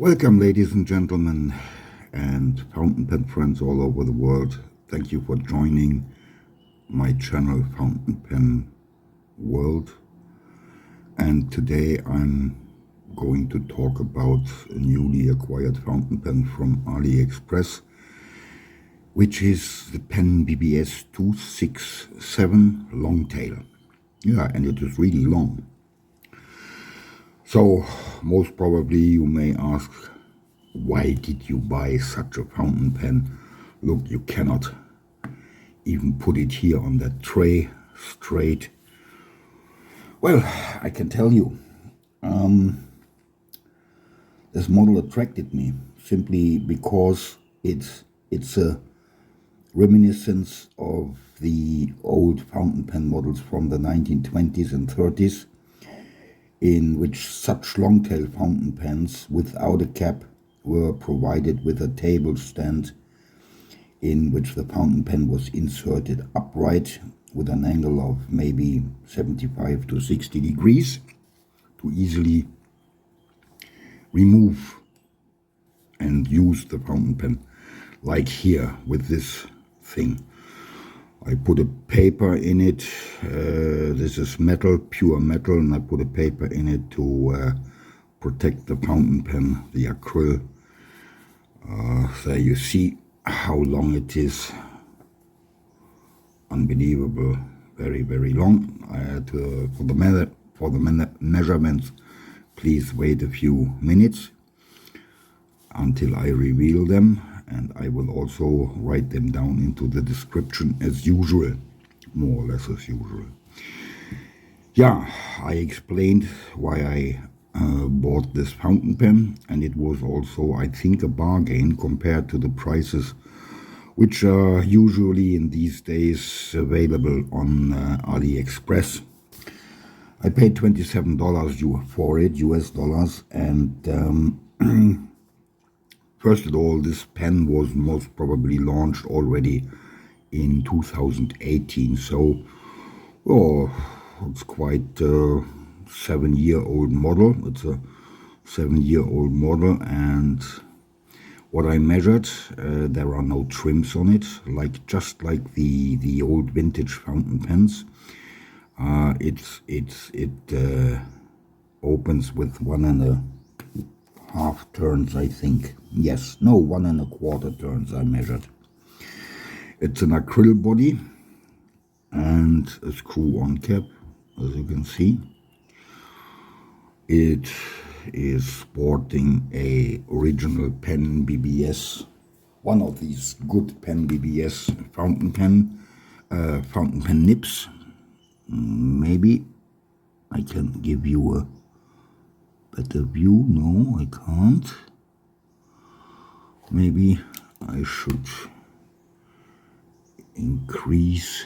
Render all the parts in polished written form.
Welcome, ladies and gentlemen, and fountain pen friends all over the world. Thank you for joining my channel, Fountain Pen World. And today I'm going to talk about a newly acquired fountain pen from Aliexpress, which is the PenBBS 267 Longtail. Yeah, and it is really long. So, most probably you may ask, why did you buy such a fountain pen? Look, you cannot even put it here on that tray straight. Well, I can tell you, this model attracted me simply because it's a reminiscence of the old fountain pen models from the 1920s and 30s, in which such long-tail fountain pens without a cap were provided with a table stand in which the fountain pen was inserted upright with an angle of maybe 75 to 60 degrees to easily remove and use the fountain pen, like here with this thing. I put a paper in it. This is metal, pure metal, and I put a paper in it to protect the fountain pen, the acrylic. There you see how long it is. Unbelievable, very, very long. I had to, for the measurements, please wait a few minutes until I reveal them. And I will also write them down into the description as usual, more or less as usual. Yeah, I explained why I bought this fountain pen, and it was also, I think, a bargain compared to the prices which are usually in these days available on Aliexpress. I paid $27 for it, US dollars, and first of all, this pen was most probably launched already in 2018, so it's quite a 7-year-old model. It's a 7-year-old model, and what I measured, there are no trims on it, just like the old vintage fountain pens. It opens with 1.5 turns, I think. Yes, no, 1.25 turns I measured. It's an acrylic body and a screw-on cap, as you can see. It is sporting a original PenBBS, one of these good PenBBS fountain pen nibs. Maybe I can give you a better view. No, I can't. Maybe I should increase.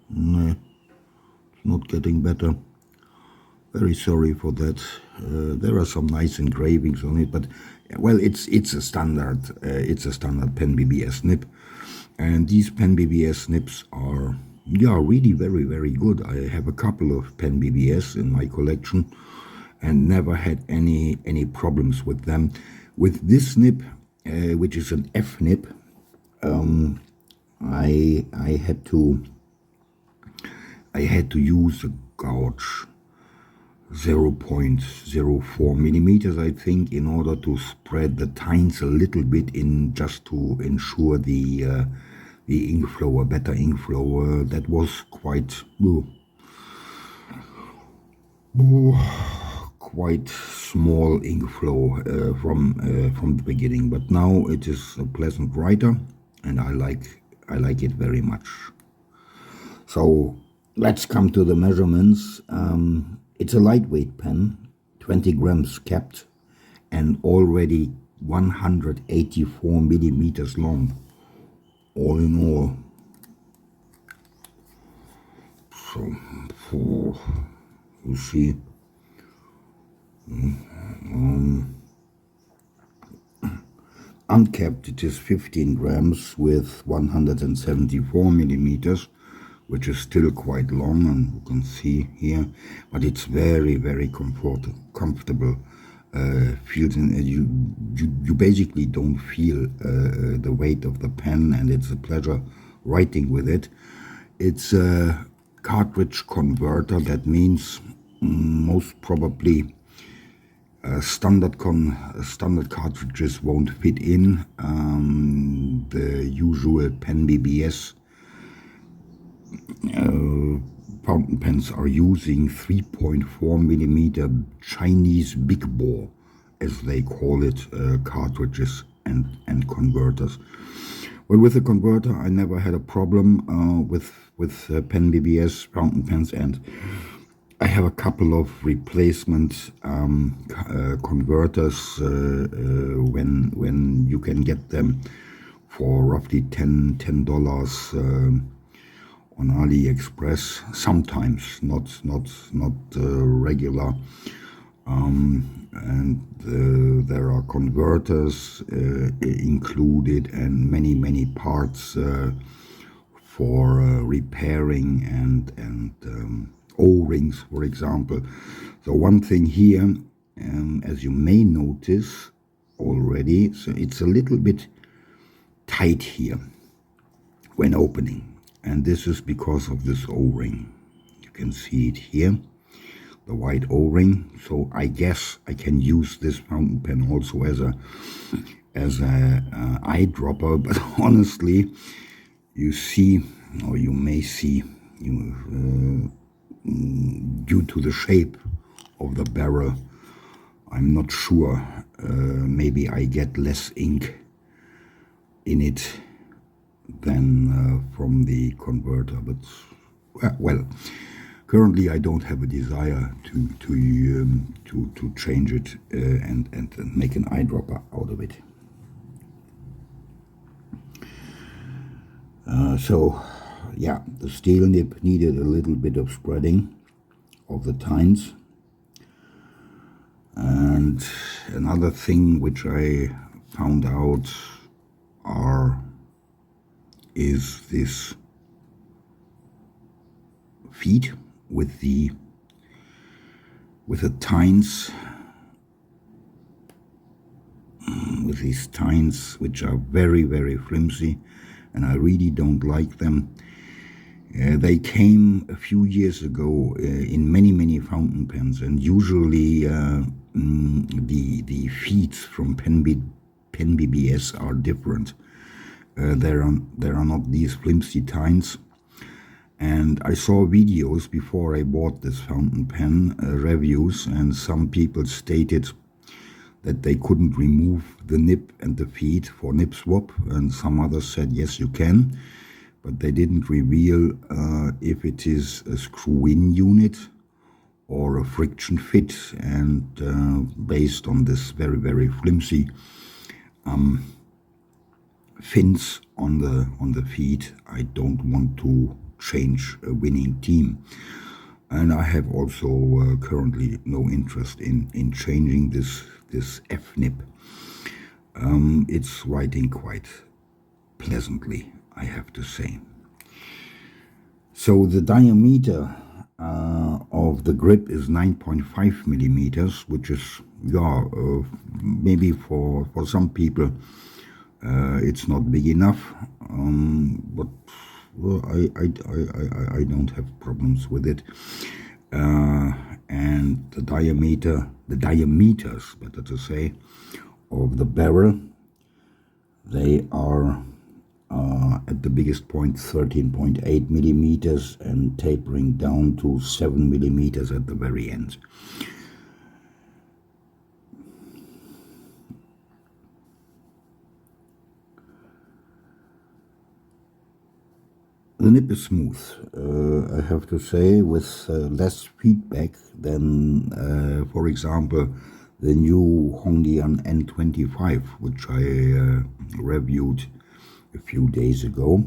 No, it's not getting better. Very sorry for that. There are some nice engravings on it, but well, it's a standard PenBBS nib, and these PenBBS nibs are really very, very good. I have a couple of PenBBS in my collection and never had any problems with them. With this nib, which is an F nib, I had to use a gouge 0.04 millimeters, I think, in order to spread the tines a little bit in, just to ensure the ink flow, a better ink flow. That was quite small ink flow from the beginning, but now it is a pleasant writer, and I like it very much. So let's come to the measurements. It's a lightweight pen, 20 grams capped, and already 184 millimeters long, all in all. So, you see, uncapped, it is 15 grams with 174 millimeters, which is still quite long, and you can see here, but it's very, very comfortable feels in you basically don't feel the weight of the pen, and it's a pleasure writing with it. It's a cartridge converter. That means most probably standard cartridges won't fit in. The usual PenBBS fountain pens are using 3.4 millimeter Chinese big bore, as they call it, cartridges and converters. Well, with the converter, I never had a problem with PenBBS fountain pens, and I have a couple of replacement converters when you can get them for roughly $10 on Aliexpress. Sometimes not regular, and there are converters included, and many parts for repairing and O-rings, for example. So one thing here, as you may notice already, so it's a little bit tight here when opening, and this is because of this O-ring. You can see it here, the white O-ring. So I guess I can use this fountain pen also as a eyedropper, but honestly, you see, or you may see, due to the shape of the barrel, I'm not sure, maybe I get less ink in it than from the converter. But well, currently I don't have a desire to change it and make an eyedropper out of it. So yeah, the steel nib needed a little bit of spreading of the tines. And another thing which I found out is this feet with the tines, with these tines, which are very flimsy, and I really don't like them. They came a few years ago in many fountain pens, and usually the feet from PenBBS are different. There are not these flimsy tines. And I saw videos before I bought this fountain pen, reviews, and some people stated that they couldn't remove the nib and the feet for nib swap, and some others said yes, you can, but they didn't reveal if it is a screw-in unit or a friction fit. And based on this very flimsy fins on the feet, I don't want to change a winning team, and I have also currently no interest in changing this F nib. It's writing quite pleasantly, I have to say. So the diameter of the grip is 9.5 millimeters, which is maybe for some people it's not big enough, but well, I don't have problems with it. And the diameters, better to say, of the barrel, they are at the biggest point 13.8 millimeters and tapering down to 7 millimeters at the very end. The nib is smooth, I have to say, with less feedback than, for example, the new Hondian N25, which I reviewed a few days ago,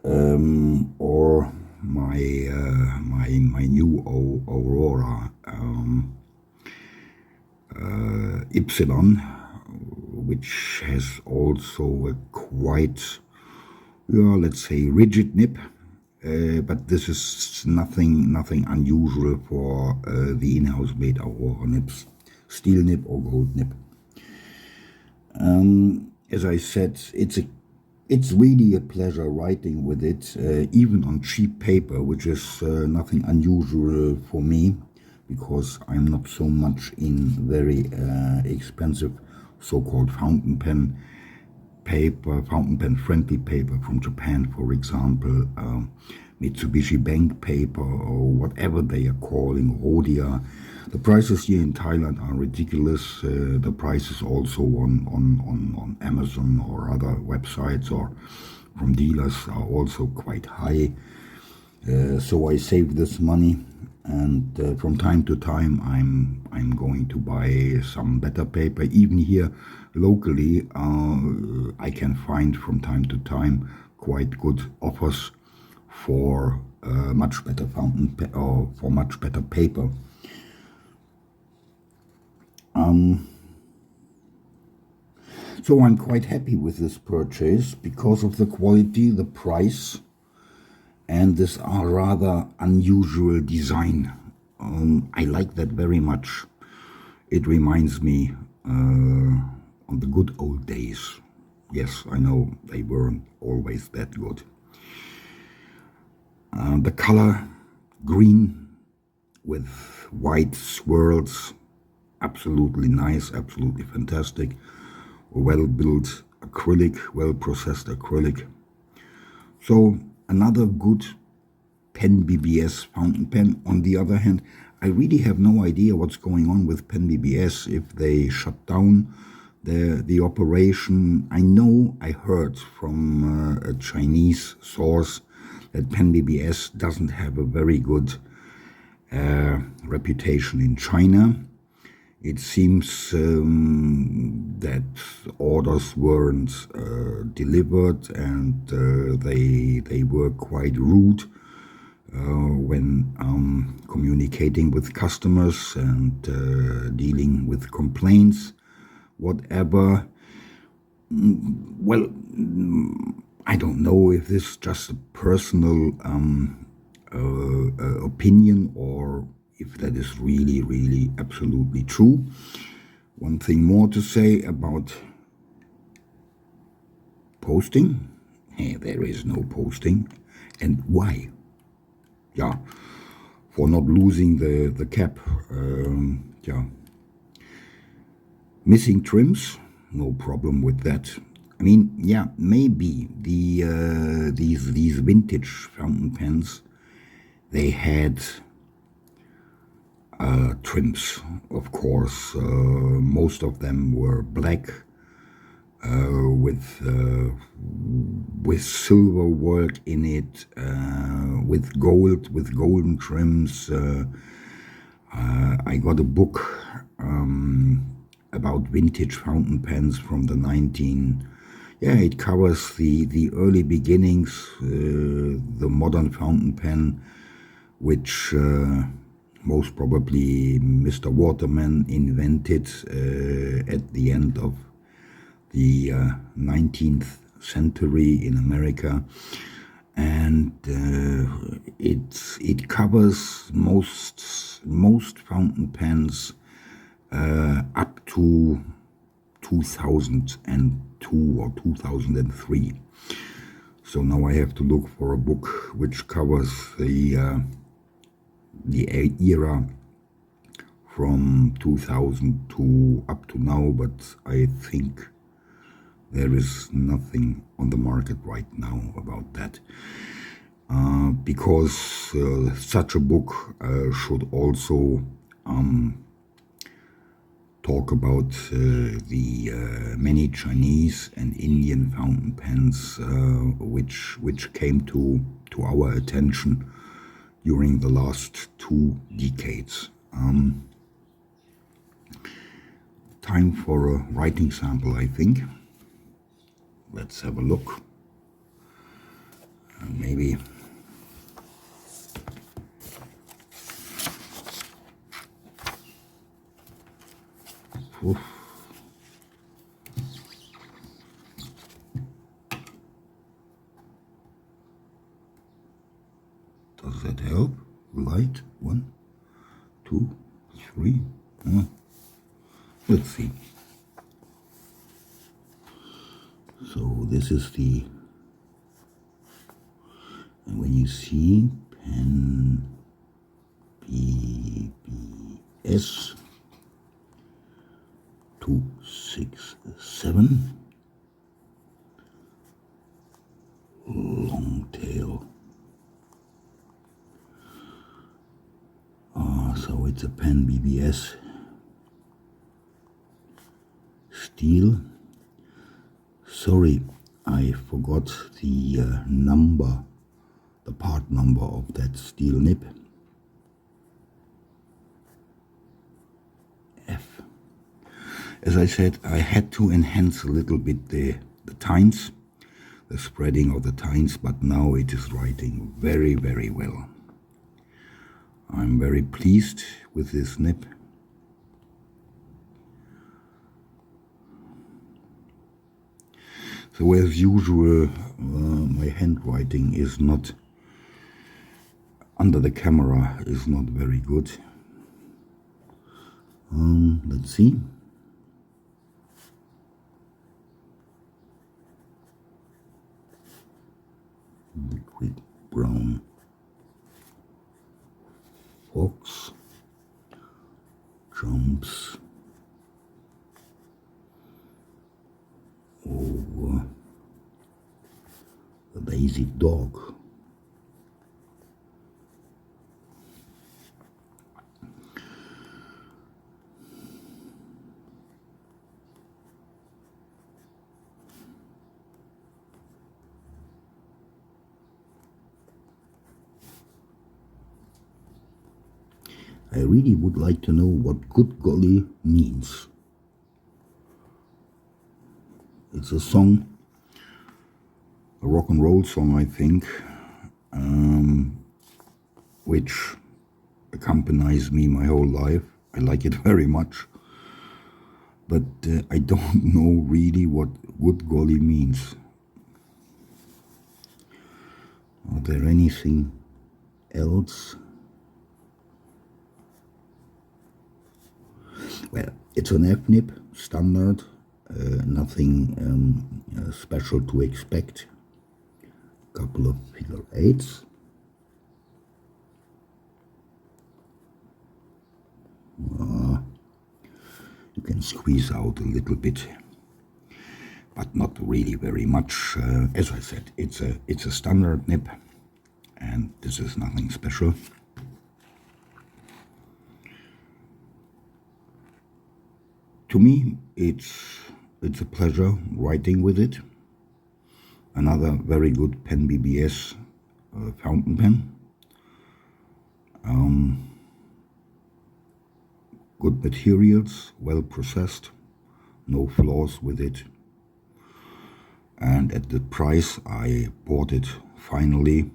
or my new Aurora Ypsilon, which has also a quite, let's say, rigid nib, but this is nothing unusual for the in-house made Aurora nibs. steel nib or gold nib. As I said, it's really a pleasure writing with it, even on cheap paper, which is nothing unusual for me, because I'm not so much in very expensive so-called fountain pen paper, fountain pen friendly paper from Japan, for example, Mitsubishi Bank paper or whatever they are calling, Rhodia. The prices here in Thailand are ridiculous. The prices also on Amazon or other websites or from dealers are also quite high. So I save this money, and from time to time I'm going to buy some better paper. Even here locally, I can find from time to time quite good offers for much better fountain or for much better paper. So I'm quite happy with this purchase because of the quality, the price, and this rather unusual design. I like that very much. It reminds me on the good old days. Yes, I know they weren't always that good. The color, green with white swirls, absolutely nice, absolutely fantastic. Well-built acrylic, well-processed acrylic. So another good PenBBS fountain pen. On the other hand, I really have no idea what's going on with PenBBS, if they shut down the operation. I know I heard from a Chinese source that PenBBS doesn't have a very good reputation in China. It seems that orders weren't delivered, and they were quite rude when communicating with customers and dealing with complaints, whatever. Well, I don't know if this is just a personal opinion or if that is really absolutely true. One thing more to say about posting. Hey, there is no posting. And why? Yeah, for not losing the cap. Yeah, missing trims, no problem with that. I mean, yeah, maybe these vintage fountain pens, they had trims, of course. Most of them were black with silver work in it, with golden trims. I got a book about vintage fountain pens from the it covers the early beginnings, the modern fountain pen, which most probably Mr. Waterman invented at the end of the 19th century in America, and it covers most fountain pens up to 2002 or 2003. So now I have to look for a book which covers the era from 2000 to up to now, but I think there is nothing on the market right now about that, because such a book should also talk about the many Chinese and Indian fountain pens which came to our attention during the last 2 decades. Time for a writing sample, I think. Let's have a look. Maybe oof. Does that help? Light? 1, 2, 3. Let's see. So this is the, and when you see PenBBS 267 long tail. So it's a PenBBS steel. Sorry, I forgot the number, the part number of that steel nib. F. As I said, I had to enhance a little bit the tines, the spreading of the tines, but now it is writing very, very well. I'm very pleased with this nib. So as usual, my handwriting is not, under the camera, is not very good. Let's see. Liquid brown fox jumps over the lazy dog. I really would like to know what good golly means. It's a song, a rock and roll song, I think, which accompanies me my whole life. I like it very much, but I don't know really what good golly means. Are there anything else? Well, it's an F nib, standard, nothing special to expect. Couple of figure eights. You can squeeze out a little bit, but not really very much. As I said, it's a standard nib, and this is nothing special. To me, it's a pleasure writing with it. Another very good PenBBS fountain pen. Good materials, well processed, no flaws with it. And at the price I bought it finally,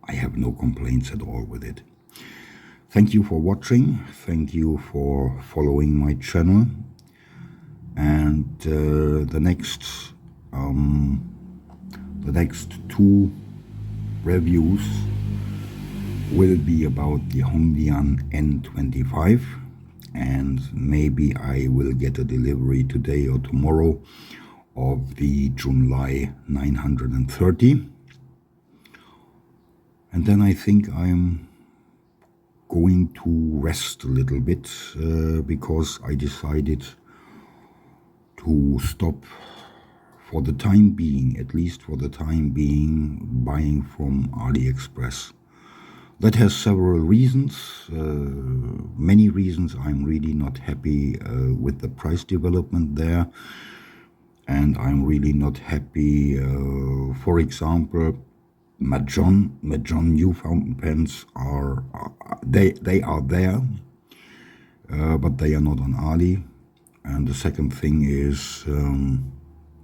I have no complaints at all with it. Thank you for watching, thank you for following my channel, and the next two reviews will be about the Hongdian N25, and maybe I will get a delivery today or tomorrow of the Junlai 930, and then I think I'm going to rest a little bit because I decided to stop for the time being, at least for the time being, buying from Aliexpress. That has several reasons, many reasons. I'm really not happy with the price development there, and I'm really not happy, for example, Mahjong new fountain pens are they are there, but they are not on Ali. And the second thing is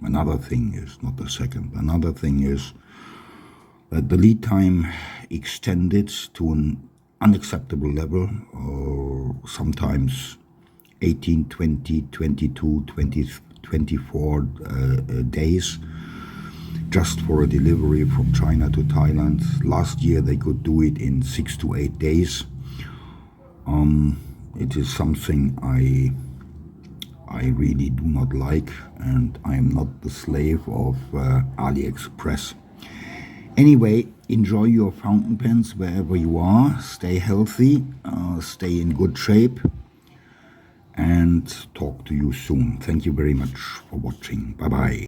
another thing is that the lead time extended to an unacceptable level, sometimes 18, 20, 22, 20, 24 days just for a delivery from China to Thailand. Last year they could do it in 6 to 8 days. It is something I really do not like, and I am not the slave of Aliexpress. Anyway, enjoy your fountain pens wherever you are. Stay healthy, stay in good shape, and talk to you soon. Thank you very much for watching. Bye-bye.